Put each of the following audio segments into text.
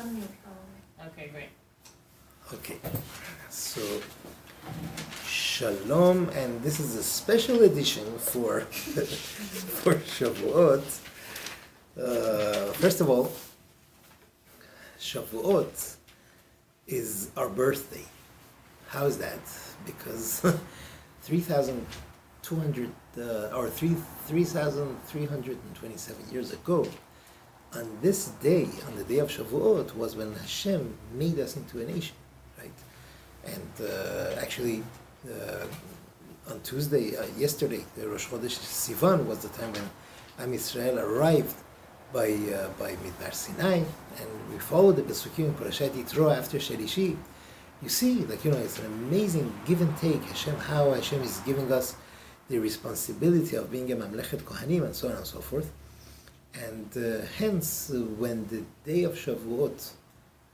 unmute probably. Okay, great. Okay, so Shalom, and this is a special edition for for Shavuot. First of all, Shavuot is our birthday. How is that? Because 3,200 or 3,327 years ago, on this day, on the day of Shavuot, was when Hashem made us into a nation, right? And actually, on Tuesday, yesterday, the Rosh Chodesh Sivan was the time when Am Yisrael arrived by Midbar Sinai, and we followed the Pesukim in Parashat Yitro after Shelishi. You see, it's an amazing give and take. How Hashem is giving us the responsibility of being a Mamlechet Kohanim, and so on and so forth. And hence, when the day of Shavuot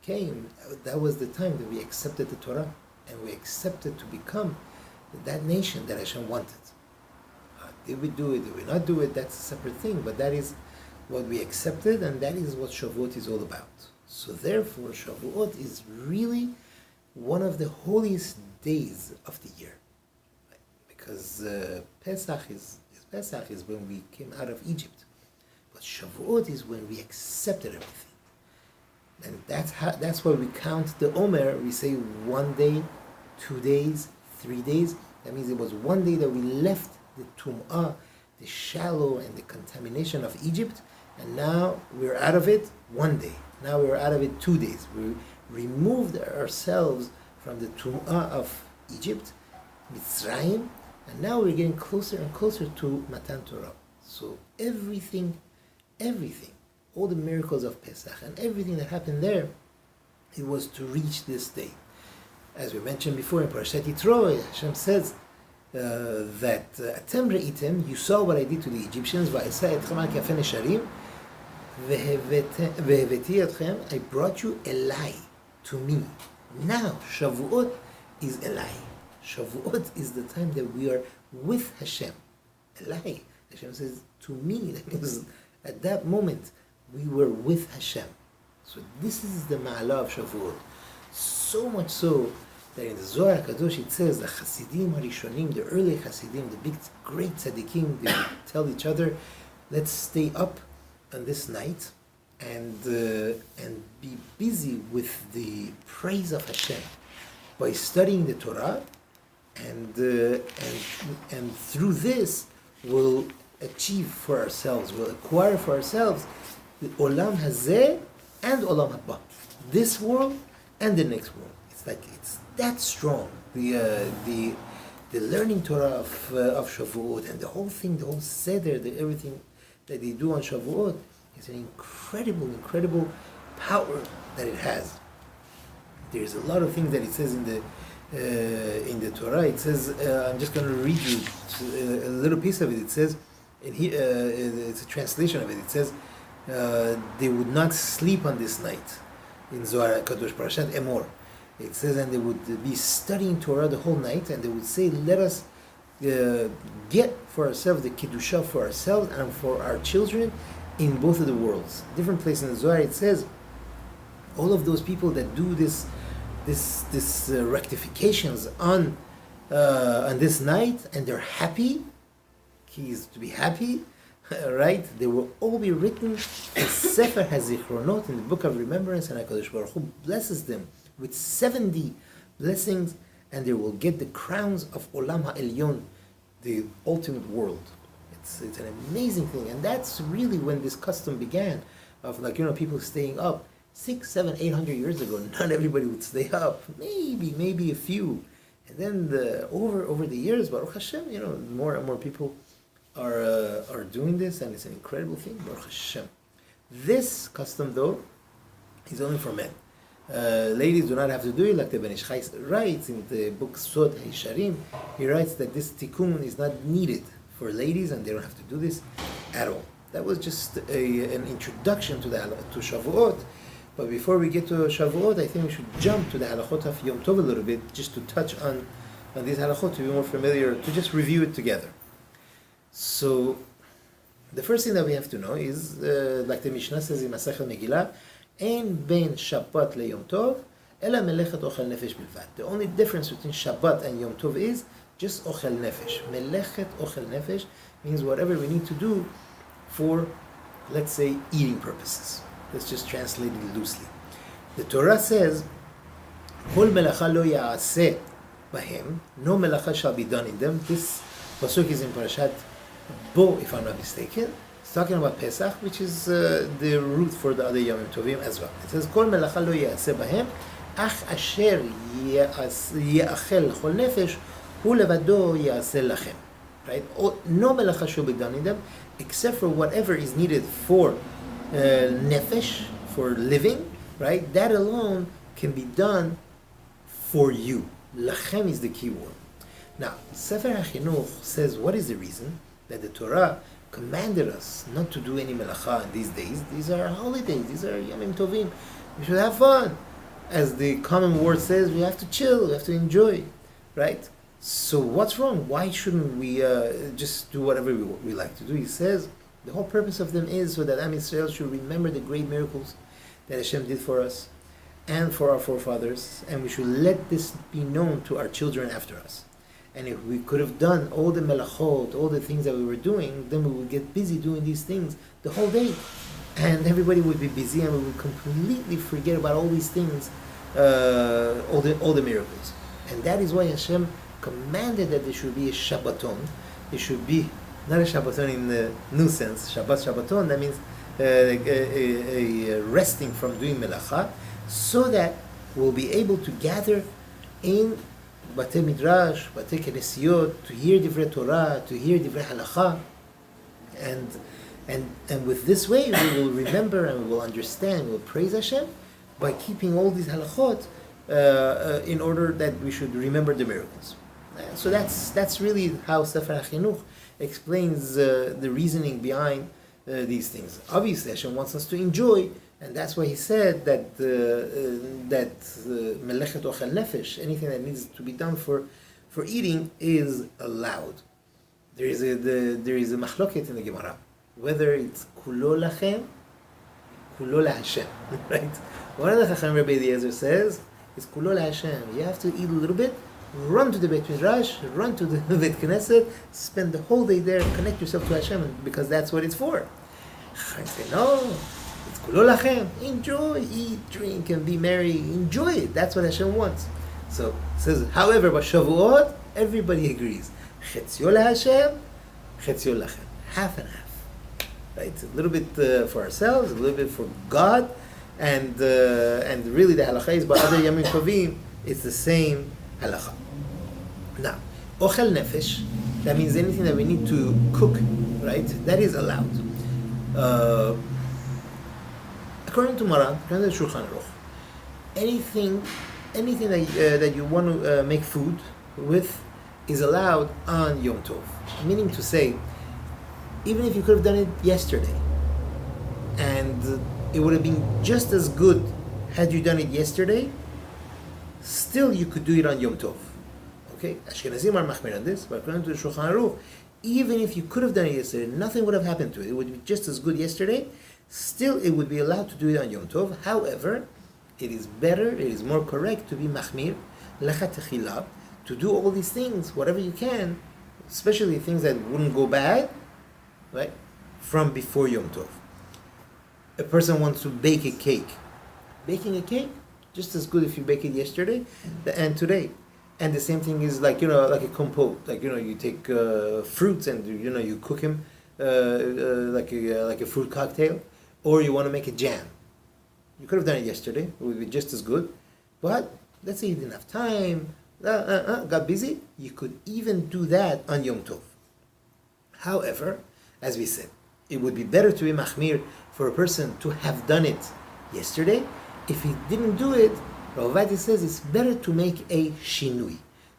came, that was the time that we accepted the Torah, and we accepted to become that nation that Hashem wanted. Did we do it? Did we not do it? That's a separate thing, but that is what we accepted, and that is what Shavuot is all about. So therefore, Shavuot is really one of the holiest days of the year, right? Because Pesach is when we came out of Egypt, but Shavuot is when we accepted everything. And that's why we count the Omer. We say 1 day, 2 days, 3 days. That means it was 1 day that we left the Tum'ah, the shallow and the contamination of Egypt, and now we're out of it 1 day. Now we're out of it 2 days. We removed ourselves from the Tum'ah of Egypt, Mitzrayim, and now we're getting closer and closer to Matan Torah. So everything, all the miracles of Pesach and everything that happened there, it was to reach this day. As we mentioned before in Parashat Yitro, Hashem says that Atem re'item, you saw what I did to the Egyptians, va'esa etchem al kafei nesharim, veheveti etchem, I brought you Elai, to me. Now, Shavuot is Elai. Shavuot is the time that we are with Hashem. Elai. Hashem says, to me. That means at that moment, we were with Hashem. So this is the ma'ala of Shavuot. So much so that in the Zohar HaKadosh it says the Hasidim Harishonim, the early Hasidim, the big great tzaddikim, they would tell each other, let's stay up on this night and be busy with the praise of Hashem by studying the Torah, and through this we'll achieve for ourselves, we'll acquire for ourselves the Olam Hazeh and Olam Haba, this world and the next world. It's that strong. The learning Torah of Shavuot and the whole thing, the whole seder, everything that they do on Shavuot is an incredible power that it has. There's a lot of things that it says in the Torah. It says, I'm just going to read you a little piece of it. It says, it's a translation of it. It says, they would not sleep on this night in Zohar Kadosh Parashat Emor. It says, and they would be studying Torah the whole night, and they would say, let us get for ourselves the Kedusha for ourselves and for our children in both of the worlds. Different place in the Zohar, it says, all of those people that do this rectifications on this night, and they're happy, keys to be happy, right? They will all be written in Sefer HaZichronot, in the book of remembrance, and HaKadosh Baruch Hu blesses them with 70 blessings, and they will get the crowns of Olam HaElyon, the ultimate world. It's an amazing thing, and that's really when this custom began of people staying up 600, 700, 800 years ago. Not everybody would stay up, maybe a few, and then over the years, Baruch Hashem, more and more people are doing this, and it's an incredible thing, Baruch Hashem. This custom, though, is only for men. Ladies do not have to do it, like the Ben Ish Chai writes in the book Sod HaYisharim. He writes that this tikkun is not needed for ladies, and they don't have to do this at all. That was just an introduction to Shavuot. But before we get to Shavuot, I think we should jump to the Halachot of Yom Tov a little bit, just to touch on these Halachot, to be more familiar, to just review it together. So, the first thing that we have to know is, like the Mishnah says in Masechet Megillah, אין בין שבת ליום טוב, אלא מלאכת אוכל נפש בלבד. The only difference between Shabbat and Yom Tov is just אוכל נפש. מלאכת אוכל נפש means whatever we need to do for, let's say, eating purposes. Let's just translate it loosely. The Torah says, כל מלאכה לא יעשה בהם, no מלאכה shall be done in them. This pasuk is in Parashat Bo, if I'm not mistaken. It's talking about Pesach, which is the root for the other Yom Tovim as well. It says, כל מלאכה לא יעשה בהם, אך אשר יאכל לכל נפש, הוא לבדו יעשה לכם. Right? No melacha shall be done in them, except for whatever is needed for nefesh, for living, right? That alone can be done for you. Lachem is the key word. Now, Sefer HaChinuch says, what is the reason that the Torah commanded us not to do any melacha in these days? These are holidays, these are Yomim Tovim. We should have fun. As the common word says, we have to chill, we have to enjoy, right? So what's wrong? Why shouldn't we just do whatever we like to do? He says the whole purpose of them is so that Am Yisrael should remember the great miracles that Hashem did for us and for our forefathers, and we should let this be known to our children after us. And if we could have done all the melachot, all the things that we were doing, then we would get busy doing these things the whole day. And everybody would be busy and we would completely forget about all these things, all the miracles. And that is why Hashem commanded that there should be a Shabbaton. There should be, not a Shabbaton in the new sense, Shabbaton, that means a resting from doing melacha, so that we'll be able to gather in Batei Midrash, Batei Kenesiyot, to hear Divrei Torah, to hear Divrei Halacha, and with this way we will remember and we will understand, we will praise Hashem by keeping all these halachot in order that we should remember the miracles. So that's really how Sefer HaChinuch explains the reasoning behind these things. Obviously, Hashem wants us to enjoy, and that's why He said that melechet ochel nefesh, anything that needs to be done for eating, is allowed. There is a machloket in the Gemara whether it's kulo lachem, kulo laHashem, right? One of the Chacham Rabbi Eliezer says it's kulo laHashem. You have to eat a little bit. Run to the Beit Midrash, run to the Beit Knesset, spend the whole day there, connect yourself to Hashem, because that's what it's for. I say, no, it's kulo lachem. Enjoy, eat, drink, and be merry. Enjoy it. That's what Hashem wants. So it says, however, by Shavuot, everybody agrees. Chetzio laHashem, chetzio lachem. Half and half. Right? A little bit for ourselves, a little bit for God, and really the halacha is by other Yamim Tovim, it's the same halacha. Now, ochel nefesh, that means anything that we need to cook, right? That is allowed. According to Maran, according to Shulchan Aruch, anything that you want to make food with is allowed on Yom Tov. Meaning to say, even if you could have done it yesterday, and it would have been just as good had you done it yesterday, still you could do it on Yom Tov. Okay? Ashkenazim are machmir on this, but according to the Shulchan Aruch, even if you could have done it yesterday, nothing would have happened to it. It would be just as good yesterday, still it would be allowed to do it on Yom Tov. However, it is better, it is more correct to be machmir, lechat techila, to do all these things, whatever you can, especially things that wouldn't go bad, right, from before Yom Tov. A person wants to bake a cake. Baking a cake, just as good if you bake it yesterday and today. And the same thing is like a compote. Like you take fruits and you cook them like a fruit cocktail, or you want to make a jam. You could have done it yesterday; it would be just as good. But let's say you didn't have time, got busy. You could even do that on Yom Tov. However, as we said, it would be better to be machmir for a person to have done it yesterday. If he didn't do it, Rav Ovadia says it's better to make a shinui,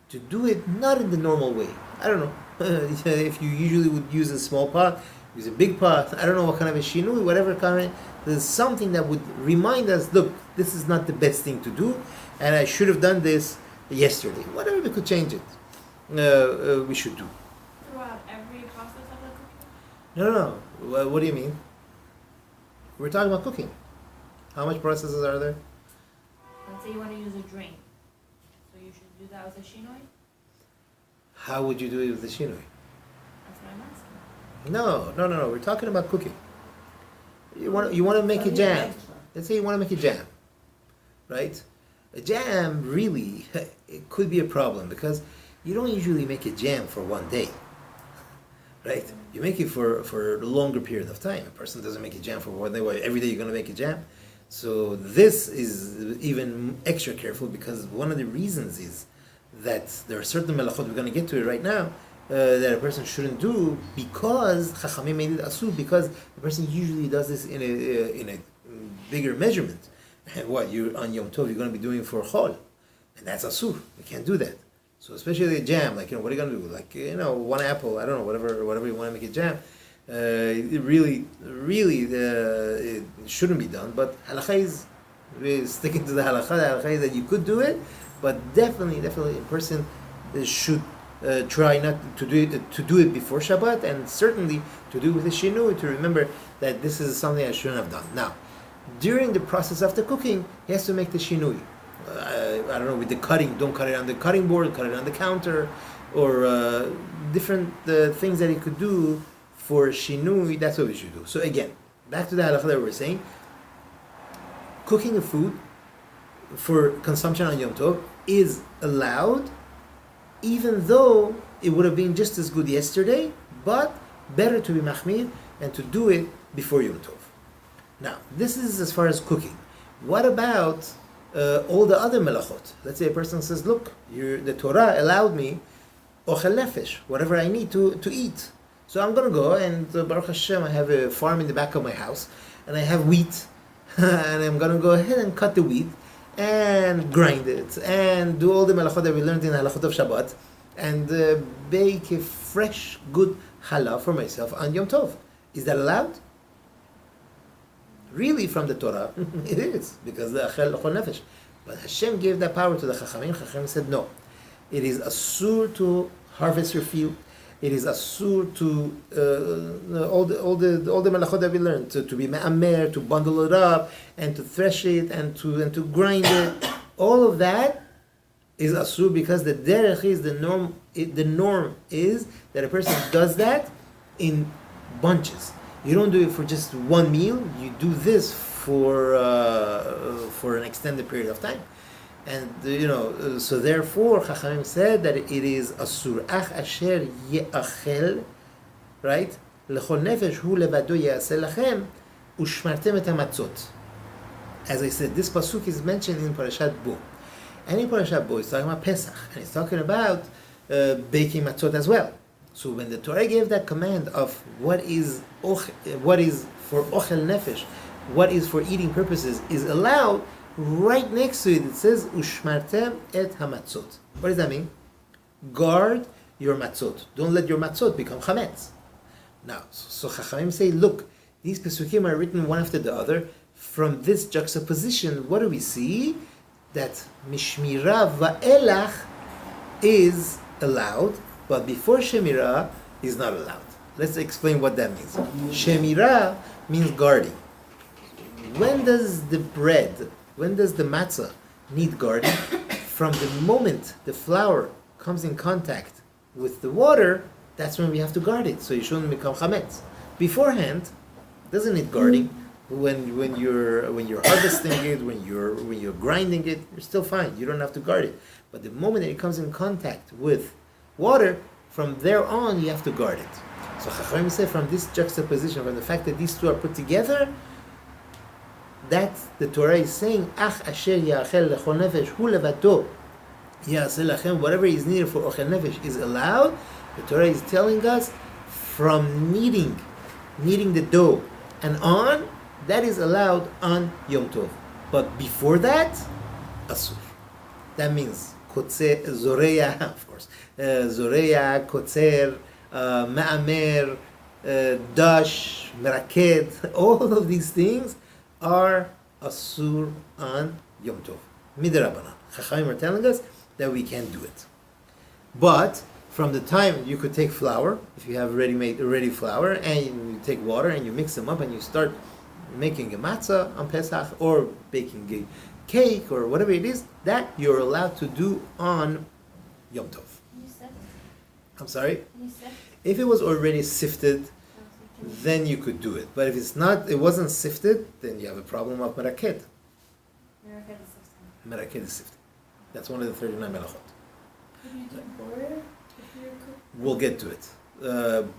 to do it not in the normal way. I don't know if you usually would use a small pot, use a big pot. I don't know what kind of a shinui, whatever kind. There's something that would remind us, look, this is not the best thing to do, and I should have done this yesterday. Whatever we could change it, we should do. Throughout every process of the cooking? No. What do you mean? We're talking about cooking. How much processes are there? Let's say you want to use a drain. So you should do that with a shinoi? How would you do it with the shinoi? That's what I'm asking. No. We're talking about cooking. You want to make a jam. Let's say you want to make a jam, right? A jam really it could be a problem because you don't usually make a jam for one day, right? You make it for a longer period of time. A person doesn't make a jam for one day. Well, every day you're going to make a jam. So this is even extra careful because one of the reasons is that there are certain melachot, we're going to get to it right now, that a person shouldn't do because Chachamim made it asur, because the person usually does this in a bigger measurement. And what, you're on Yom Tov, you're going to be doing for Chol, and that's asur. You can't do that. So especially a jam, like, what are you going to do? Like, one apple, I don't know, whatever you want to make a jam. It really, it shouldn't be done. But halakha is sticking to the halakha. The halakha is that you could do it, but definitely, a person should try not to do it before Shabbat, and certainly to do it with a shinui, to remember that this is something I shouldn't have done. Now, during the process of the cooking, he has to make the shinui. I don't know, with the cutting, don't cut it on the cutting board, cut it on the counter, or different things that he could do for shinui. That's what we should do. So again, back to the halakha that we were saying, cooking a food for consumption on Yom Tov is allowed, even though it would have been just as good yesterday, but better to be machmir and to do it before Yom Tov. Now, this is as far as cooking. What about all the other melachot? Let's say a person says, look, the Torah allowed me ochel nefesh, whatever I need to eat. So I'm going to go and Baruch Hashem, I have a farm in the back of my house, and I have wheat, and I'm going to go ahead and cut the wheat, and grind it, and do all the melachot that we learned in Halachot of Shabbat, and bake a fresh, good challah for myself on Yom Tov. Is that allowed? Really, from the Torah, it is, because the achel l'chol nefesh. But Hashem gave that power to the Chachamim. Chachamim said, no. It is asur to harvest your field. It is asur to all the melachot that we learned, to be me'amer, to bundle it up, and to thresh it, and to grind it. All of that is asur because the derech is the norm. The norm is that a person does that in bunches. You don't do it for just one meal. You do this for an extended period of time. And so therefore, Chachamim said that it is asur. Ach asher ye'achel, right? L'chol nefesh hu levado ye'aseh lachem u'shmartem et hamatzot. As I said, this pasuk is mentioned in Parashat Bo. And in Parashat Bo, it's talking about Pesach, and it's talking about baking matzot as well. So when the Torah gave that command of what is for ochel nefesh, what is for eating purposes, is allowed. Right next to it, it says, Ushmartem et hamatzot. What does that mean? Guard your matzot. Don't let your matzot become chametz. Now, so Chachamim say, look, these pesukim are written one after the other. From this juxtaposition, what do we see? That mishmira va'elach is allowed, but before shemira is not allowed. Let's explain what that means. Shemira means guarding. When does the matzah need guarding? From the moment the flour comes in contact with the water, that's when we have to guard it, so it shouldn't become chametz. Beforehand, it doesn't need guarding. When you're harvesting it, when you're grinding it, you're still fine. You don't have to guard it. But the moment that it comes in contact with water, from there on you have to guard it. So Chachamim say, from this juxtaposition, from the fact that these two are put together, that the Torah is saying, Ach asher ya'achel l'chol nefesh hu levato ya'aseh lachem, whatever is needed for ochel nefesh is allowed. The Torah is telling us from kneading the dough and on, that is allowed on Yom Tov. But before that, asur. That means kotzer, zoreya, of course, zoreya, kotzer, ma'amer, dash, meraked, all of these things are asur on Yom Tov. Midrabanan. Chachamim are telling us that we can't do it. But from the time you could take flour, if you have ready flour, and you take water and you mix them up and you start making a matzah on Pesach or baking a cake or whatever it is, that you're allowed to do on Yom Tov. I'm sorry? If it was already sifted, then you could do it. But if it's not, it wasn't sifted, then you have a problem of meraket. Meraket is sifted. That's one of the 39 melachot. Can you do borer if you're cook? We'll get to it.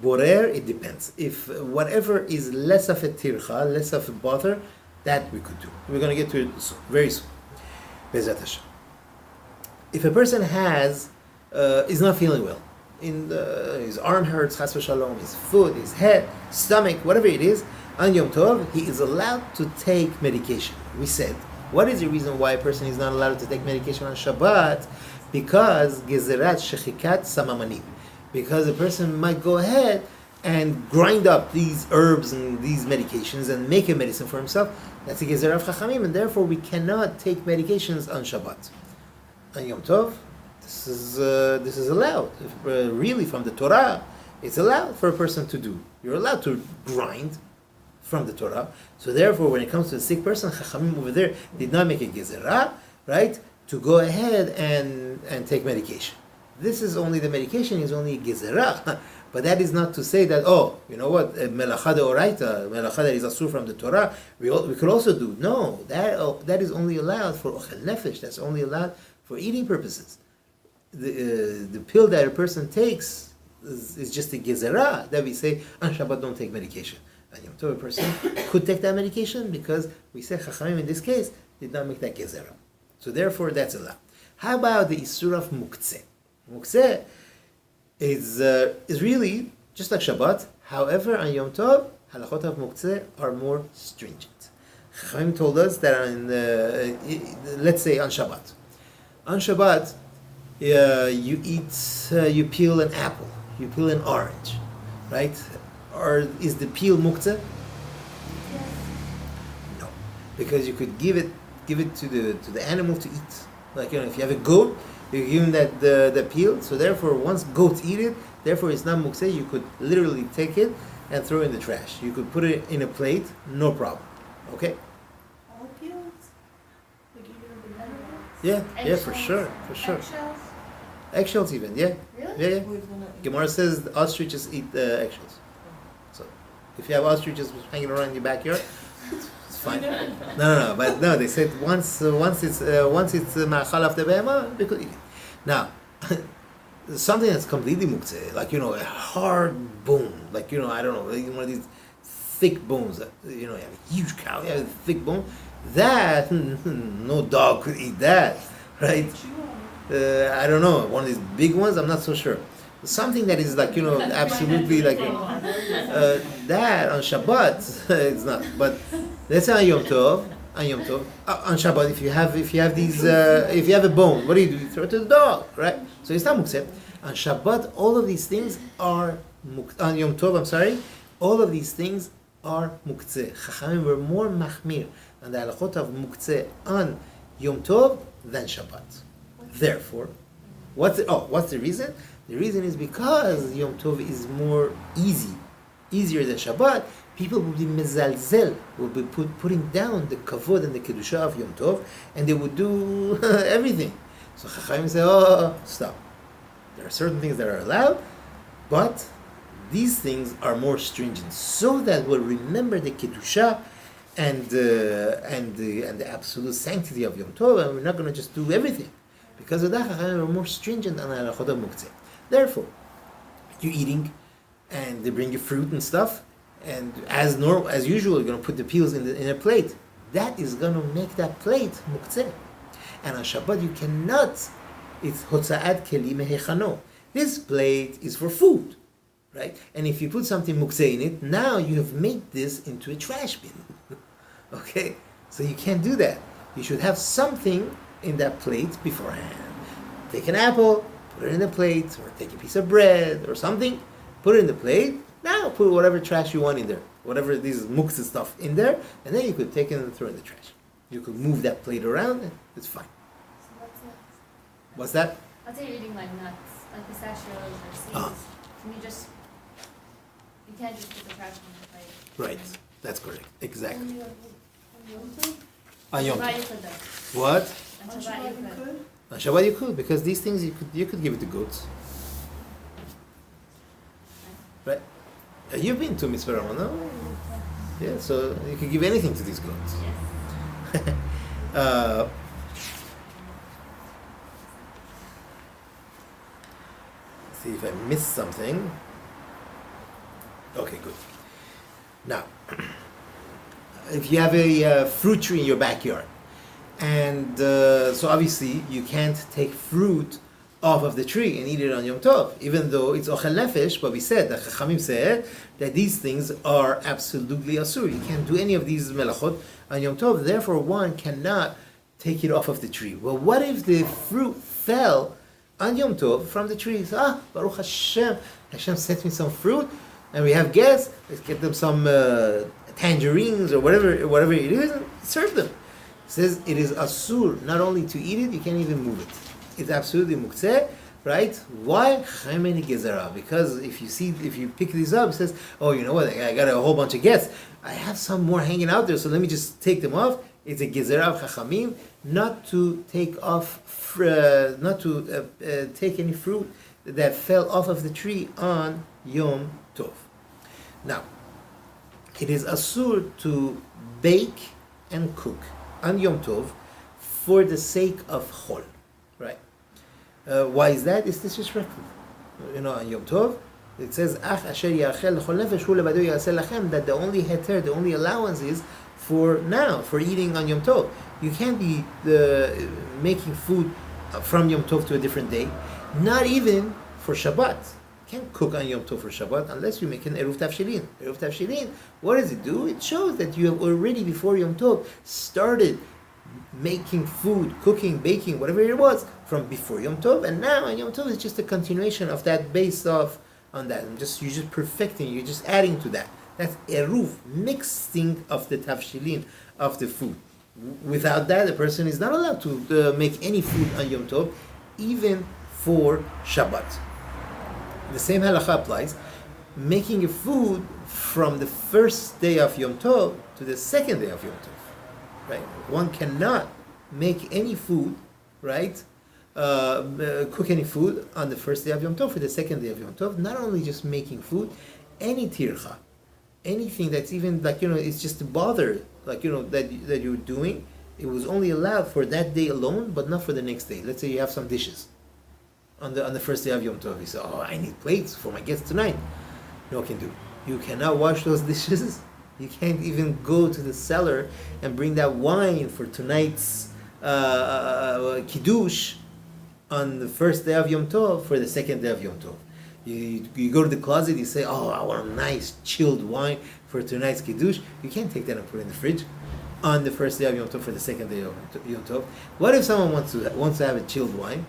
Borer, it depends. If whatever is less of a tircha, less of a bother, that we could do. We're going to get to it soon, very soon. Bezrat Hashem. If a person is not feeling well, his arm hurts, chas v'shalom, his foot, his head, stomach, whatever it is, on Yom Tov, he is allowed to take medication. We said, what is the reason why a person is not allowed to take medication on Shabbat? Because gezerat shechikat samamanim. Because a person might go ahead and grind up these herbs and these medications and make a medicine for himself. That's a gezerat of chachamim, and therefore we cannot take medications on Shabbat. On Yom Tov, this is allowed. Really, from the Torah, it's allowed for a person to do. You're allowed to grind from the Torah. So therefore, when it comes to a sick person, chachamim over there did not make a gezerah, right, to go ahead and take medication. This is only, the medication is only a gezerah. But that is not to say that, oh, you know what, melacha de oraita, melacha that is asur from the Torah, we could also do. No, that is only allowed for ochel nefesh. That's only allowed for eating purposes. The pill that a person takes is just a gezerah that we say on Shabbat don't take medication. And Yom Tov, a person could take that medication because we say Chachamim in this case did not make that gezerah. So therefore that's allowed. How about the isur of muktzeh? Muktzeh is really just like Shabbat. However, on Yom Tov, halachot of muktzeh are more stringent. Chachamim told us that let's say on Shabbat. On Shabbat, you peel an apple, you peel an orange, right? Or is the peel muktzeh? Yes. No, because you could give it to the animal to eat. Like, you know, if you have a goat, you give him the peel. So therefore, once goats eat it, therefore it's not muktzeh. You could literally take it and throw it in the trash. You could put it in a plate, no problem. Okay? All peels? Like even the banana ones? Yeah, for sure. Eggshells? Eggshells even, yeah. Really? Yeah. Gemara says the ostriches eat eggshells. So if you have ostriches hanging around in your backyard, it's fine. No. But no, they said once it's ma'achal of the behema, we could eat it. Now, something that's completely muktzeh, like, you know, a hard bone, like, you know, I don't know, like one of these thick bones that, you know, you have a huge cow, you have a thick bone. That no dog could eat that, right? I don't know, one of these big ones, I'm not so sure. Something that is like, you know, absolutely like that on Shabbat, it's not. But let's say on Yom Tov, on Shabbat, if you have these, if you have a bone, what do? You throw it to the dog, right? So it's not muktzeh. On Shabbat, all of these things are on Yom Tov. All of these things are muktzeh. Chachamim were more machmir on the halachot of muktzeh on Yom Tov than Shabbat. Therefore, what's the reason? The reason is because Yom Tov is more easier than Shabbat. People will be mezalzel, will be putting down the kavod and the kedusha of Yom Tov, and they would do everything. So Chachamim say, stop. There are certain things that are allowed, but these things are more stringent, so that we'll remember the kedusha and the absolute sanctity of Yom Tov, and we're not going to just do everything. Because of that, Chachamim are more stringent on halachot of muktzeh. Therefore, you're eating, and they bring you fruit and stuff, and as usual, you're going to put the peels in a plate. That is going to make that plate muktzeh. And on Shabbat, you cannot. It's hotzaat keli mehechano. This plate is for food, right? And if you put something muktzeh in it, now you have made this into a trash bin. Okay, so you can't do that. You should have something in that plate beforehand. Take an apple, put it in a plate, or take a piece of bread or something, put it in the plate. Now put whatever trash you want in there, whatever these muktzeh stuff in there, and then you could take it and throw it in the trash. You could move that plate around, and it's fine. So What's that? let's say you're eating like nuts, like pistachios or seeds. Can you can't just put the trash in the plate? Right. That's correct. Exactly. Only On Yom Shabbat Tov. you could though. What? On on Shabbat Shabbat you you could. could? On Shabbat you could, because these things you could give it to goats. Right? You've been to Mitzvah Ramah, no? Yeah, so you can give anything to these goats. Yes. uh, see if I missed something. Okay, good. Now, if you have a fruit tree in your backyard, and so obviously you can't take fruit off of the tree and eat it on Yom Tov, even though it's ochel nefesh, but we said, the Chachamim said, that these things are absolutely asur. You can't do any of these melachot on Yom Tov, therefore one cannot take it off of the tree. Well, what if the fruit fell on Yom Tov from the tree? So, Baruch Hashem, Hashem sent me some fruit, and we have guests, let's get them some tangerines or whatever it is, and serve them. It says it is asur, not only to eat it, you can't even move it. It's absolutely muktzeh, right? Why? Chemeni gezerah. Because if you pick these up, it says, oh, you know what? I got a whole bunch of guests. I have some more hanging out there, so let me just take them off. It's a gezerah of chachamim, not to take off, take any fruit that fell off of the tree on Yom Tov. Now, it is asur to bake and cook on Yom Tov for the sake of chol, right? Why is that? It's disrespectful. You know, on Yom Tov, it says, Ach asher yachel chol nefesh hu levado yaseh lachem, that the only heter, the only allowance is for now, for eating on Yom Tov. You can't be making food from Yom Tov to a different day, not even for Shabbat. You can't cook on Yom Tov for Shabbat unless you make an Eruv Tavshilin. Eruv Tavshilin, what does it do? It shows that you have already, before Yom Tov, started making food, cooking, baking, whatever it was, from before Yom Tov, and now on Yom Tov is just a continuation of that based off on that. You're just perfecting, you're just adding to that. That's eruv, mixing of the tavshilin of the food. Without that, a person is not allowed to make any food on Yom Tov, even for Shabbat. The same halacha applies. Making a food from the first day of Yom Tov to the second day of Yom Tov. Right? One cannot make any food, right? Cook any food on the first day of Yom Tov for the second day of Yom Tov. Not only just making food, any tircha, anything that's even like, it's just a bother, like, that you're doing, it was only allowed for that day alone, but not for the next day. Let's say you have some dishes on the first day of Yom Tov. You say, oh, I need plates for my guests tonight. No one can do. You cannot wash those dishes. You can't even go to the cellar and bring that wine for tonight's kiddush on the first day of Yom Tov for the second day of Yom Tov. You go to the closet, you say, oh, I want a nice chilled wine for tonight's kiddush. You can't take that and put it in the fridge on the first day of Yom Tov for the second day of Yom Tov. What if someone wants to have a chilled wine?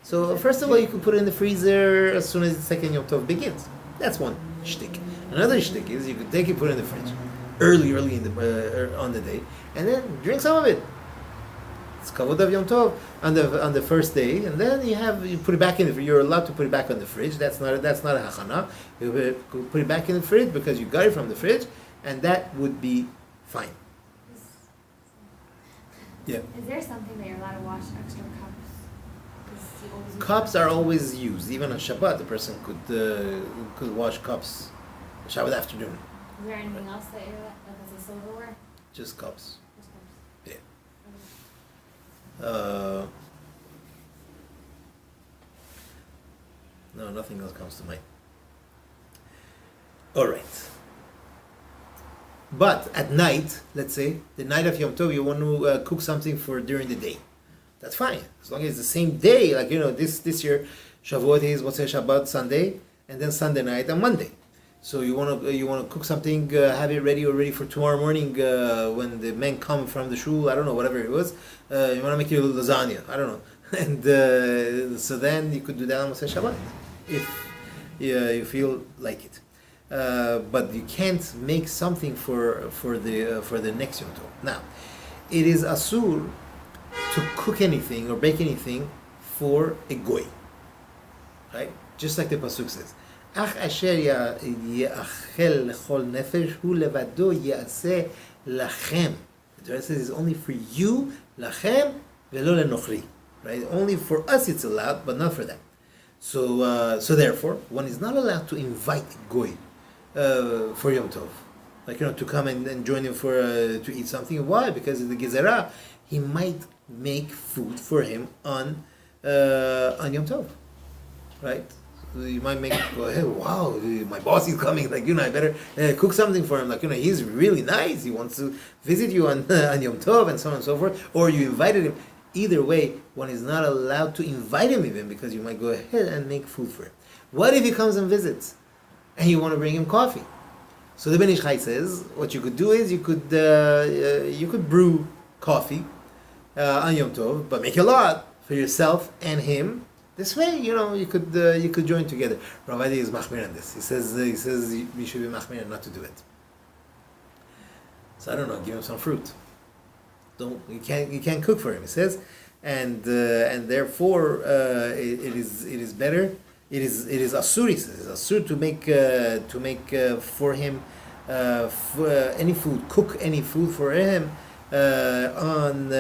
So first of all, you can put it in the freezer as soon as the second Yom Tov begins. That's one shtick. Another shtick is you can take it, put it in the fridge early in the on the day, and then drink some of it. It's kavod of Yom Tov on the first day, and then you put it back in the. You're allowed to put it back on the fridge. That's not a hachana. You put it back in the fridge because you got it from the fridge, and that would be fine. Yeah. Is there something that you're allowed to wash extra cups? 'Cause you always use Cups are always used. Even on Shabbat, the person could wash cups. Shabbat afternoon, Is there anything else that you're like as a silverware? just cups. Just cups. Yeah. Okay. No, nothing else comes to mind. All right. But at night, let's say, the night of Yom Tov, you want to cook something for during the day. That's fine. As long as it's the same day, like, this year, Shavuot is Motzei Shabbat Sunday, and then Sunday night and Monday. So you want to cook something, have it ready for tomorrow morning when the men come from the shul, I don't know, whatever it was. You want to make your lasagna, I don't know. And so then you could do that on Motzei Shabbat, if you feel like it. But you can't make something for the next Yom Tov. Now, it is asur to cook anything or bake anything for a goy, right? Just like the pasuk says, אך אשר יאכל לכל נפש, הוא לבדו יעשה לכם. The Torah says it's only for you, לכם, ולא לנוכרי. Right? Only for us it's allowed, but not for them. So therefore, one is not allowed to invite Goy for Yom Tov. Like, to come and join him for to eat something. Why? Because of the Gezerah, he might make food for him on Yom Tov. Right? You might make go, hey, wow, my boss is coming. Like, I better cook something for him. Like, he's really nice. He wants to visit you on Yom Tov and so on and so forth. Or you invited him. Either way, one is not allowed to invite him even, because you might go ahead and make food for him. What if he comes and visits and you want to bring him coffee? So the Ben Ish Chai says what you could do is you could brew coffee on Yom Tov, but make a lot for yourself and him. This way, you could join together. Rav Adi is machmir on this. He says we should be machmir not to do it. So I don't know. Give him some fruit. You can't cook for him. He says, and therefore it is better. It is asur. He says it's asur to make for him any food. Cook any food for him on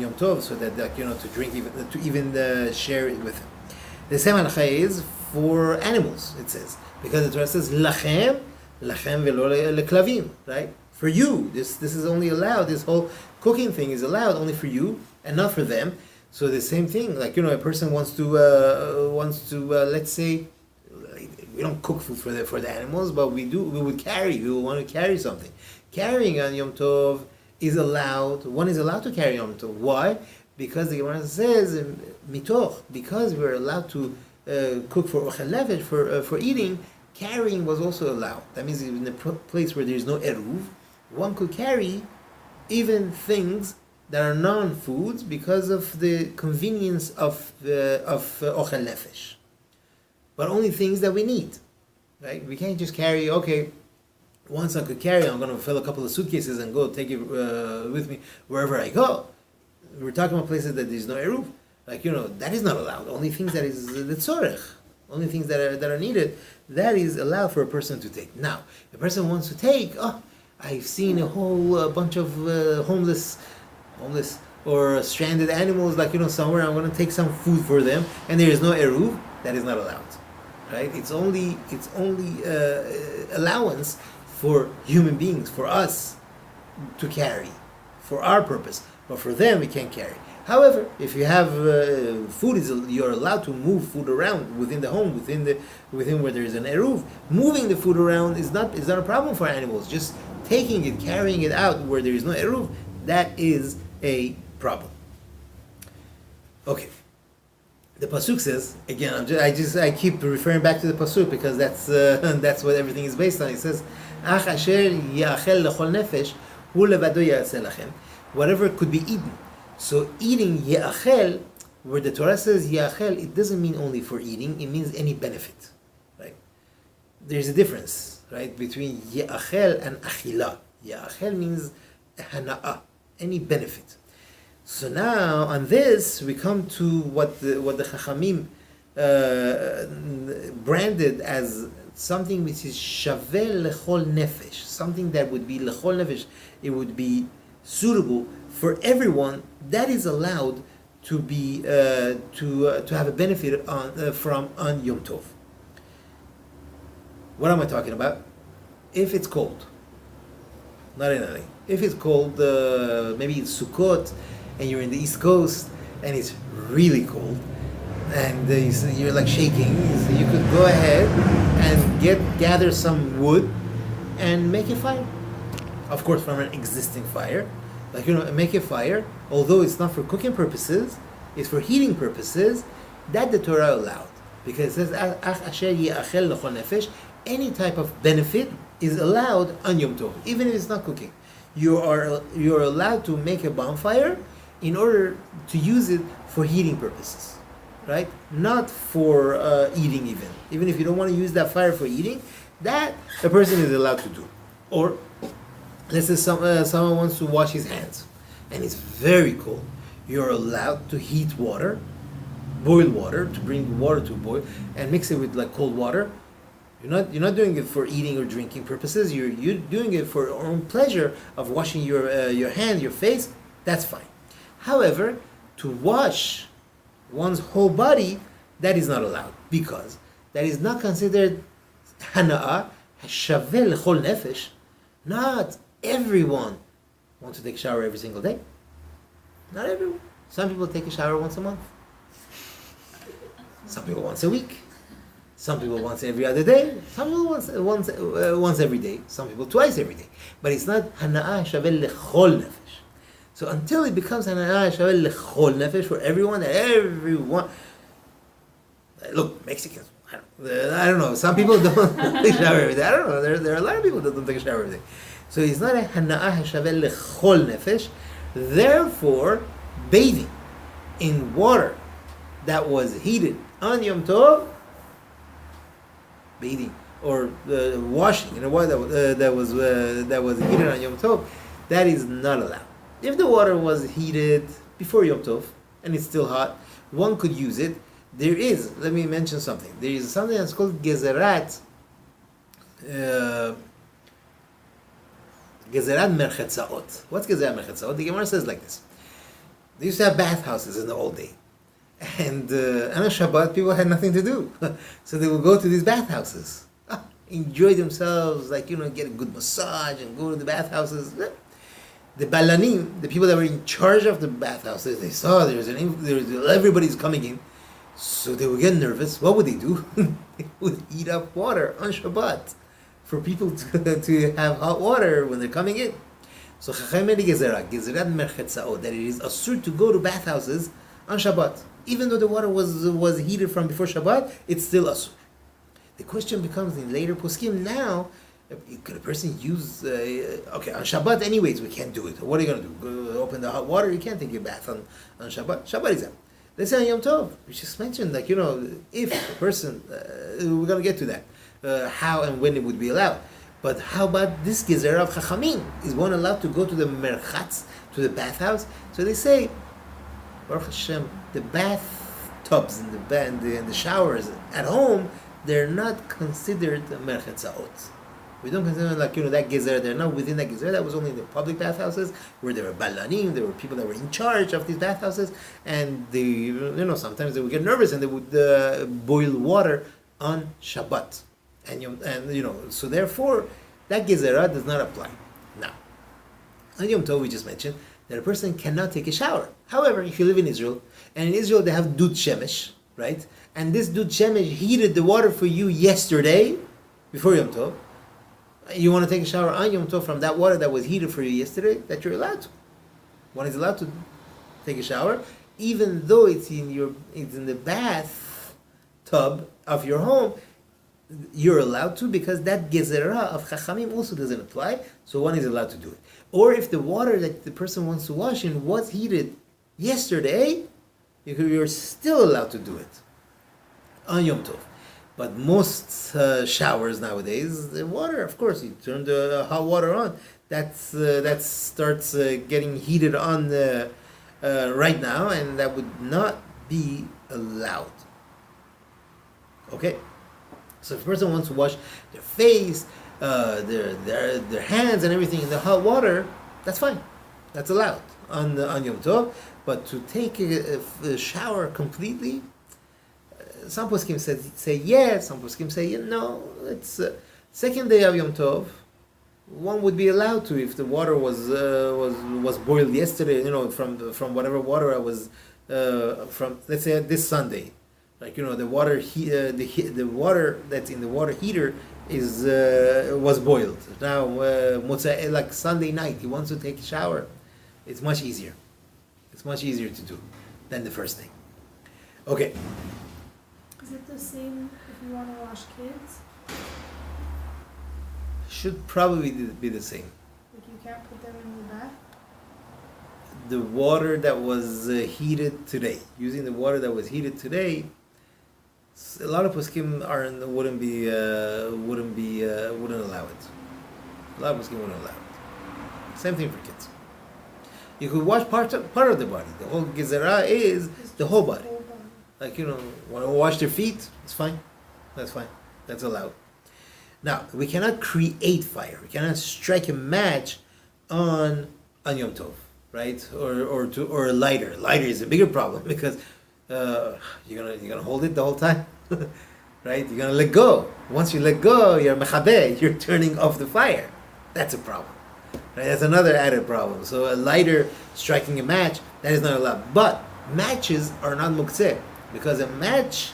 Yom Tov, so that to drink to even share it with him. The same halacha is for animals. It says, because the Torah says lachem velo leklavim, right? For you, this is only allowed. This whole cooking thing is allowed only for you and not for them. So the same thing, like a person wants to let's say, we don't cook food for the animals, but we would want to carry something. Carrying on Yom Tov is allowed. One is allowed to carry on Yom Tov. Why? Because the Gemara says mitoch, because we're allowed to cook for ochel nefesh, for eating. Carrying was also allowed. That means in a place where there is no eruv, one could carry even things that are non-foods because of the convenience of ochel nefesh. But only things that we need, right? We can't just carry. Okay, once I could carry, I'm going to fill a couple of suitcases and go take it with me wherever I go. We're talking about places that there's no eruv. Like, that is not allowed. Only things that is the tzorech. Only things that are needed, that is allowed for a person to take. Now, the person wants to take, I've seen a whole bunch of homeless or stranded animals, like, somewhere, I'm going to take some food for them, and there is no eruv, that is not allowed. Right? It's only allowance for human beings, for us to carry, for our purpose, but for them we can't carry. However, if you have food, you're allowed to move food around within the home, within where there is an eruv. Moving the food around is not a problem for animals. Just taking it, carrying it out where there is no eruv, that is a problem. Okay. The pasuk says again. I keep referring back to the pasuk because that's what everything is based on. It says, "Ach asher ya'achel lechol nefesh, hu levado ya'aseh lachem." Whatever could be eaten. So eating ya'achel, where the Torah says ya'achel, it doesn't mean only for eating, it means any benefit. Right? There's a difference, right, between ya'achel and achila. Ya'achel means hana'ah, any benefit. So now on this we come to what the Chachamim branded as something which is shaveh lechol nefesh, something that would be lechol nefesh, it would be suitable for everyone, that is allowed to be to have a benefit on Yom Tov. What am I talking about? If it's cold, not in LA. If it's cold, maybe it's Sukkot, and you're in the East Coast, and it's really cold, and you're like shaking. So you could go ahead and gather some wood and make a fire. Of course, from an existing fire. Like, make a fire, although it's not for cooking purposes, it's for heating purposes, that the Torah allowed. Because it says, Ach asher ya'achel lechol nefesh, any type of benefit is allowed on Yom Tov, even if it's not cooking. You're allowed to make a bonfire in order to use it for heating purposes, right? Not for eating even. Even if you don't want to use that fire for eating, that a person is allowed to do. Or let's say someone wants to wash his hands, and it's very cold. You're allowed to heat water, boil water, to bring water to a boil, and mix it with like cold water. You're not doing it for eating or drinking purposes. You're doing it for your own pleasure of washing your hand, your face. That's fine. However, to wash one's whole body, that is not allowed, because that is not considered hana'ah shaveh lechol nefesh. Not everyone wants to take a shower every single day. Not everyone. Some people take a shower once a month. Some people once a week. Some people once every other day. Some people once every day. Some people twice every day. But it's not hana'ah shaveh lechol nefesh. So until it becomes hana'ah shaveh lechol nefesh for everyone, look, Mexicans, I don't know. Some people don't take a shower every day. I don't know. There are a lot of people that don't take a shower every day. So it's not a hana'ah shaveh lechol nefesh. Therefore, bathing in water that was heated on Yom Tov, bathing or washing in a water that was heated on Yom Tov, that is not allowed. If the water was heated before Yom Tov and it's still hot, one could use it. Let me mention something. There is something that's called gezerat. Gezerat merchetzaot. What's gezerat merchetzaot? The Gemara says like this. They used to have bathhouses in the old day. And on a Shabbat, people had nothing to do. So they would go to these bathhouses. Enjoy themselves, get a good massage and go to the bathhouses. The balanim, the people that were in charge of the bathhouses, they saw everybody's coming in. So they would get nervous. What would they do? They would heat up water on Shabbat for people to have hot water when they're coming in. So Chachamim made a gezerat merchetzaot, that it is asur to go to bathhouses on Shabbat. Even though the water was heated from before Shabbat, it's still asur. The question becomes in later poskim now, could a person use, on Shabbat anyways, we can't do it. What are you going to do? Go open the hot water? You can't take your bath on Shabbat. Shabbat is out. Let's say on Yom Tov, we just mentioned, if a person, we're going to get to that, how and when it would be allowed. But how about this gezerah of Chachamim? Is one allowed to go to the merchatz, to the bathhouse? So they say, Baruch Hashem, the bathtubs and the showers at home, they're not considered merchetzaot. We don't consider that gezerah. They're not within that gezerah. That was only in the public bathhouses where there were balanim. There were people that were in charge of these bathhouses, and they, sometimes they would get nervous and they would boil water on Shabbat, and so therefore that gezerah does not apply. Now, on Yom Tov we just mentioned that a person cannot take a shower. However, if you live in Israel, and in Israel they have dud shemesh, right? And this dud shemesh heated the water for you yesterday, before Yom Tov. You want to take a shower on Yom Tov from that water that was heated for you yesterday, that you're allowed to. One is allowed to take a shower, even though it's in the bath tub of your home. You're allowed to, because that gezerah of Chachamim also doesn't apply, so one is allowed to do it. Or if the water that the person wants to wash in was heated yesterday, you're still allowed to do it on Yom Tov. But most showers nowadays, the water, of course, you turn the hot water on. That starts getting heated on right now, and that would not be allowed. Okay, so if a person wants to wash their face, their hands, and everything in the hot water, that's fine. That's allowed on Yom Tov. But to take a shower completely, some poskim say yes, some poskim say no. It's second day of Yom Tov. One would be allowed to, if the water was boiled yesterday. From whatever water I was from. Let's say this Sunday, the water the water that's in the water heater was boiled. Now like Sunday night, he wants to take a shower. It's much easier. It's much easier to do than the first thing. Okay. Is it the same if you want to wash kids? Should probably be the same. Like you can't put them in the bath? The water that was heated today, using the water that was heated today, a lot of poskim wouldn't allow it. A lot of poskim wouldn't allow it. Same thing for kids. You could wash part of the body. The whole gezerah is the whole body. Like, want to wash their feet, it's fine. That's fine. That's allowed. Now, we cannot create fire. We cannot strike a match on Yom Tov, right? Or a lighter. A lighter is a bigger problem because you're gonna hold it the whole time, right? You're gonna let go. Once you let go, you're mechabeh. You're turning off the fire. That's a problem. Right? That's another added problem. So a lighter striking a match, that is not allowed. But matches are not muktzeh because a match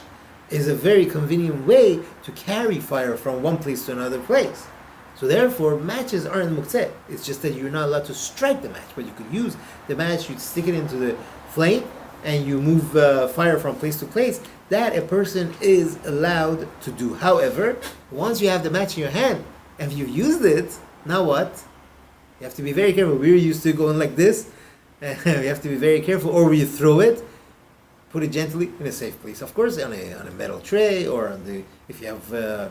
is a very convenient way to carry fire from one place to another place. So therefore, matches aren't muktzeh. It's just that you're not allowed to strike the match, but you could use the match, you stick it into the flame, and you move fire from place to place. That a person is allowed to do. However, once you have the match in your hand, and you've used it, now what? You have to be very careful. We're used to going like this, and you have to be very careful, or you throw it, put it gently in a safe place. Of course, on a metal tray, or if you have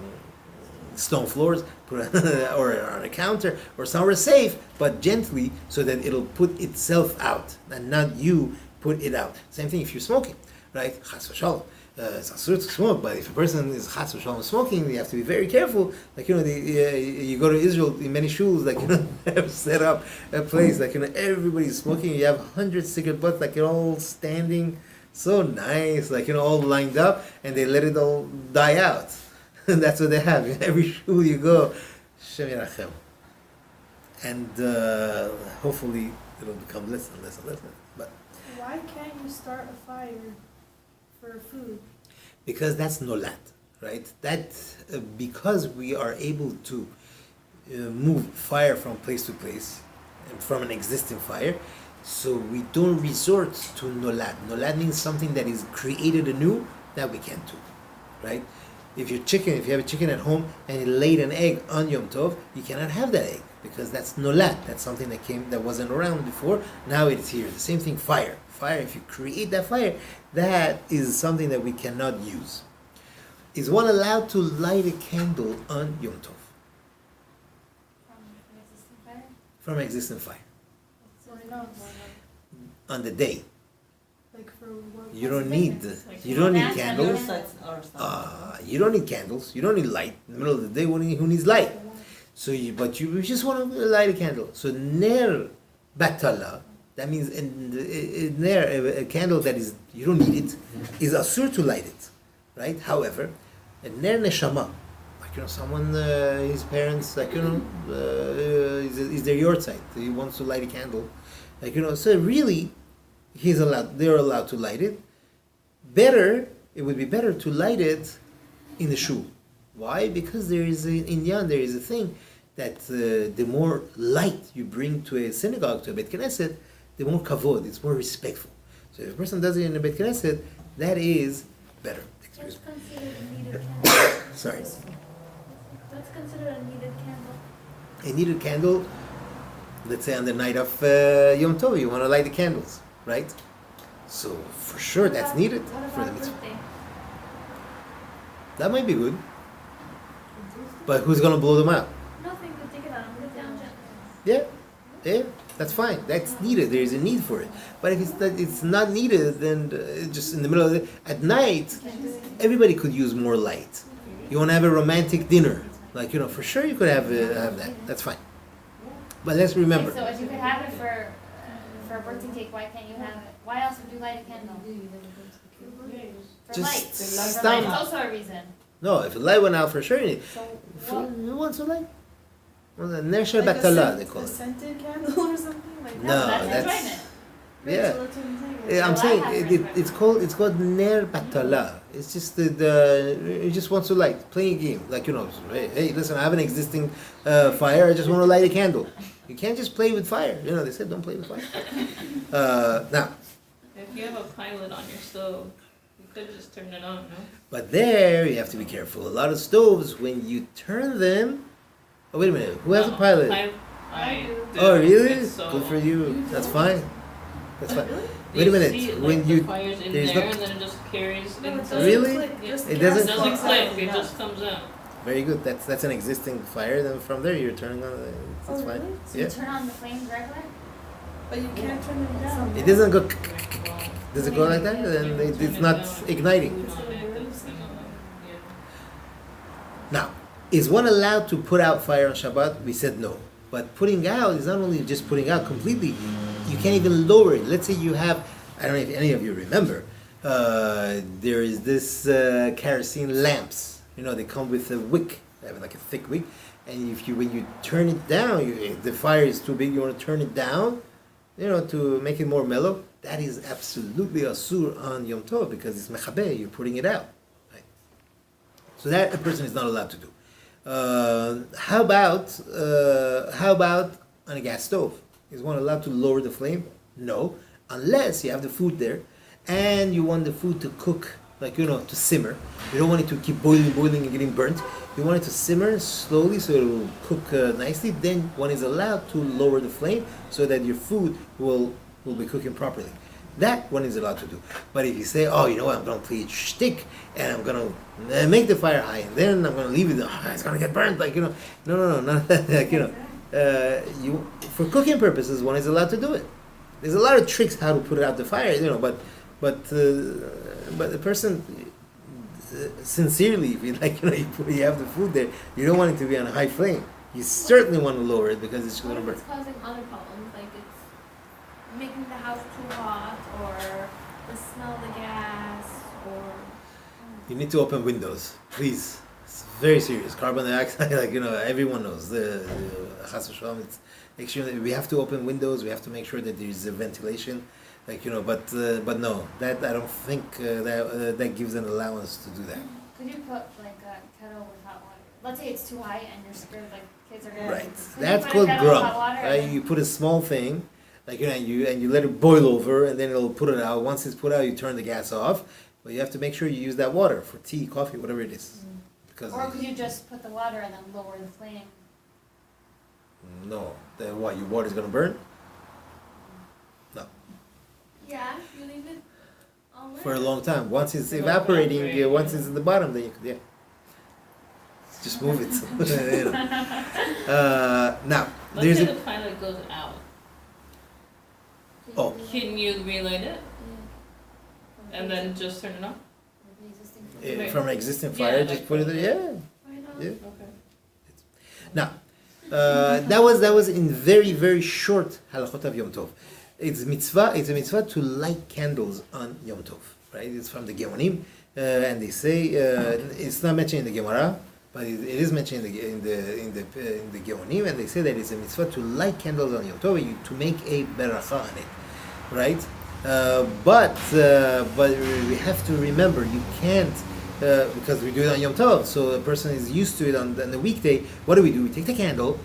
stone floors, put it or on a counter, or somewhere safe, but gently, so that it'll put itself out, and not you put it out. Same thing if you're smoking, right? Chas v'shalom. It's asur to smoke, but if a person is chas v'shalom smoking, you have to be very careful. Like, you go to Israel, in many shuls, like, they have set up a place, like, everybody's smoking, you have 100 cigarette butts, like, all standing, so nice, like, all lined up, and they let it all die out. And that's what they have. In every shul you go, Shem Yerachem. And hopefully it'll become less and less and less. But why can't you start a fire for food? Because that's nolat, right? That because we are able to move fire from place to place, and from an existing fire, so we don't resort to nolat. Nolat means something that is created anew that we can't do, right? If you have a chicken at home and it laid an egg on Yom Tov, you cannot have that egg because that's nolat. That's something that wasn't around before. Now it's here. The same thing, fire. Fire, if you create that fire, that is something that we cannot use. Is one allowed to light a candle on Yom Tov? From existing fire. Why not? On the day. Like for what? You don't need candles. You don't need candles. You don't need light. In the middle of the day, who needs light? So but you just want to light a candle. So ner batala, that means a candle that is, you don't need it, is asur to light it, right? However, a ner neshama, like someone, his parents, like is their yortzeit, he wants to light a candle, like so really, they're allowed to light it. It would be better to light it in the shul. Why? Because there is a thing that the more light you bring to a synagogue, to a Beit Knesset, the more kavod, it's more respectful. So if a person does it in a Beit Knesset, that is better. That's considered a needed candle. Sorry. That's considered a needed candle. A needed candle, let's say on the night of Yom Tov, you want to light the candles, right? So for sure that's needed for the mitzvah. Birthday? That might be good. But who's going to blow them out? Nothing, to take it out and put it down gently. Yeah, that's fine. That's needed. There is a need for it. But if it's not needed, then just in the middle of the at night, everybody could use more light. You want to have a romantic dinner, like for sure you could have that. That's fine. But let's remember. Okay, so if you could have it for a birthday cake, why can't you have it? Why else would you light a candle? For Just light. For stop. light is also a reason. No, if the light went out for sure, you need. So Who wants a light? Nesher Like batala, they call a it. scented candle or something like No, that. that's that's- enjoyment. Yeah. So that's what I'm saying. I'm So saying I have it's called ner batala. It's just it just wants to light, playing a game. Like hey, listen, I have an existing fire. I just want to light a candle. You can't just play with fire. They said don't play with fire. Now, If you have a pilot on your stove, you could just turn it on, no? but there you have to be careful. A lot of stoves, when you turn them. Oh wait a minute, who has a No, pilot? I do. Oh really? It's so- Good for you. That's fine. That's fine. Really? Wait a You minute. see it, When like, you the fire's in there's there no- and then it just carries No, it into doesn't Really? click, Yeah. just It the doesn't It gas doesn't comes click, out. it Yeah. just comes out. very good. That's an existing fire. Then from there you're turning on. That's Oh, fine. really? So Yeah. you turn on the flames regular? But you can't turn them down. It doesn't go. Well, Does it go like that? Then turn it's it not down, igniting. food on it, that's gonna, yeah. Now, is one allowed to put out fire on Shabbat? We said no. But putting out is not only just putting out completely, you can't even lower it. Let's say you have, I don't know if any of you remember, there is this kerosene lamps. You know, they come with a wick. They have like a thick wick. And if you, when you turn it down, if the fire is too big, you want to turn it down, you know, to make it more mellow. That is absolutely asur on Yom Tov because it's mechabeh, you're putting it out. Right? So that a person is not allowed to do. How about on a gas stove? Is one allowed to lower the flame? No, unless you have the food there, and you want the food to cook, like to simmer. You don't want it to keep boiling and getting burnt. You want it to simmer slowly so it will cook nicely. Then one is allowed to lower the flame so that your food will be cooking properly. That one is allowed to do. But if you say, oh, you know what, I'm going to play shtick and I'm going to make the fire high and then I'm going to leave it, it's going to get burnt, no, not that, for cooking purposes, one is allowed to do it. There's a lot of tricks how to put it out the fire, but the person, sincerely, if you have the food there, you don't want it to be on a high flame. You certainly want to lower it because it's going to burn. It's causing other problems, like it's making the house too hot, or the smell of the gas, or... You need to open windows, please. It's very serious. Carbon dioxide, everyone knows. The chas v'shalom, it's extremely. We have to open windows. We have to make sure that there is a ventilation, but no, that I don't think that gives an allowance to do that. Could you put like a kettle with hot water? Let's say it's too high and you're scared like kids are gonna. Right. Could That's you put a called kettle with hot grub. water Right? and You put a small thing, and you let it boil over, and then it'll put it out. Once it's put out, you turn the gas off. But you have to make sure you use that water for tea, coffee, whatever it is. Because or could you just put the water and then lower the flame? no, then what? Your water's gonna burn? No. Yeah, you leave it all For a lit. long time. Once it's It'll evaporating, evaporate. once it's at the bottom, then you could just move it. Now Let's there's say a the pilot goes out. Oh. Can you relight it and then just turn it off? from an existing Yeah, fire, like just put it there. Yeah. Why not? Yeah. Okay. Now, that was in very, very short halachot of Yom Tov. It's a mitzvah to light candles on Yom Tov, right? It's from the Geonim, and they say it's not mentioned in the Gemara, but it is mentioned in the Geonim, and they say that it's a mitzvah to light candles on Yom Tov to make a beracha on it, right? But we have to remember you can't. Because we do it on Yom Tov, so a person is used to it on the weekday. What do? We take the candle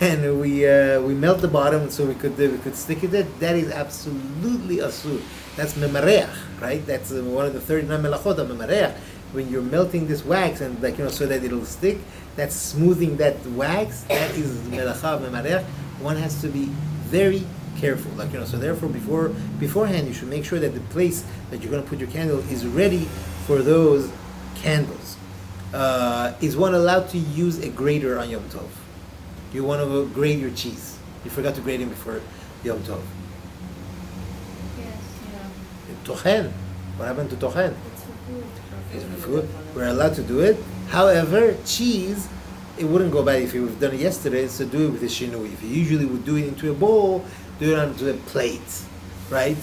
and we melt the bottom so we could stick it there. That is absolutely asur. That's memareach, right? That's one of the 39 melachot of memareach. When you're melting this wax and so that it'll stick, that's smoothing that wax. That is melacha of memareach. One has to be very careful, so therefore beforehand you should make sure that the place that you're going to put your candle is ready for those candles. Is one allowed to use a grater on Yom Tov? You want to grate your cheese. You forgot to grate it before Yom Tov. Yes. Tochen. What happened to tochen? It's for food. It's for food. We're allowed to do it. However, cheese, it wouldn't go bad if you would have done it yesterday, so do it with a shinui. If you usually would do it into a bowl, do it onto a plate, right?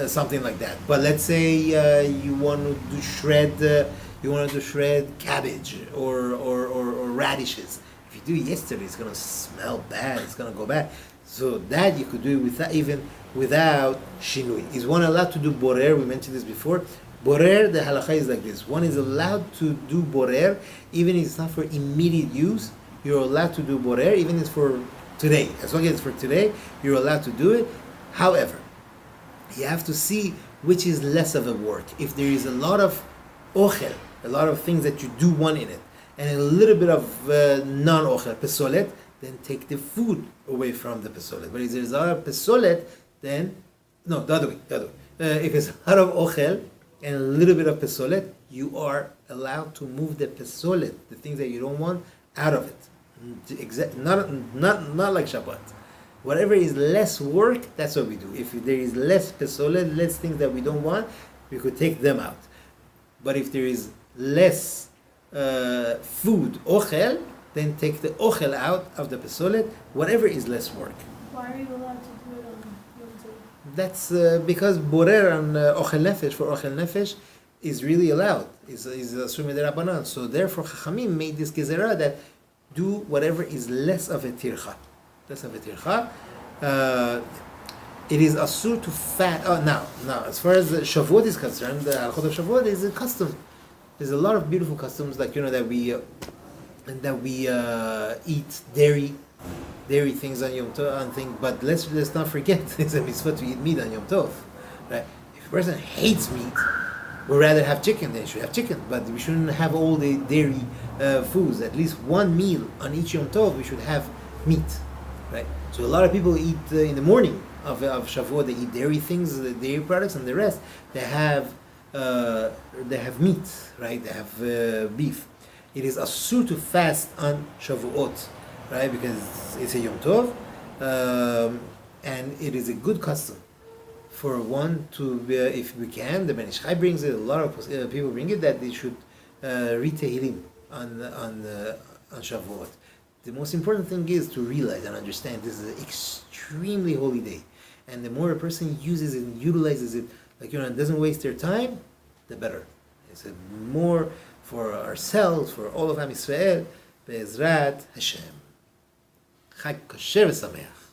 Something like that. But let's say you want to shred cabbage or radishes. If you do it yesterday, it's gonna smell bad. It's gonna go bad. So that you could do it without shinui. Is one allowed to do borer? We mentioned this before. Borer, the halacha is like this. One is allowed to do borer even if it's not for immediate use. You're allowed to do borer even if it's for today. As long as it's for today, you're allowed to do it. However, you have to see which is less of a work. If there is a lot of ochel, a lot of things that you do want in it, and a little bit of non-ochel, pesolet, then take the food away from the pesolet. But if there's a lot of pesolet, then, no, the other way. If it's a lot of ochel and a little bit of pesolet, you are allowed to move the pesolet, the things that you don't want, out of it. Not like Shabbat. Whatever is less work, that's what we do. If there is less pesolet, less things that we don't want, we could take them out. But if there is less food, ochel, then take the ochel out of the pesolet, whatever is less work. Why are you allowed to do it on Yom Tov? That's because borer on ochel nefesh, for ochel nefesh, is really allowed. Is asur midirabanan. So therefore, Chachamim made this gezerah that do whatever is less of a tircha. Less of a tircha. It is asur to fat. Oh, now, as far as Shavuot is concerned, the Halachot of Shavuot is a custom. There's a lot of beautiful customs, like that we eat dairy things on Yom Tov, but let's not forget it's a mitzvah to eat meat on Yom Tov, right? If a person hates meat, we'd rather have chicken, then you should have chicken, but we shouldn't have all the dairy foods. At least one meal on each Yom Tov we should have meat, right? So a lot of people eat in the morning of Shavuot, they eat dairy things, the dairy products, and the rest they have meat, right? They have beef. It is asur to fast on Shavuot, right? Because it's a Yom Tov, and it is a good custom for one to, if we can, the Ben Ish Chai brings it, a lot of people bring it, that they should read Tehillim on Shavuot. The most important thing is to realize and understand this is an extremely holy day, and the more a person uses it and utilizes it, and doesn't waste their time, the better. It's more for ourselves, for all of Am Yisrael, Be'ezrat Hashem. Chag kosher v'sameach.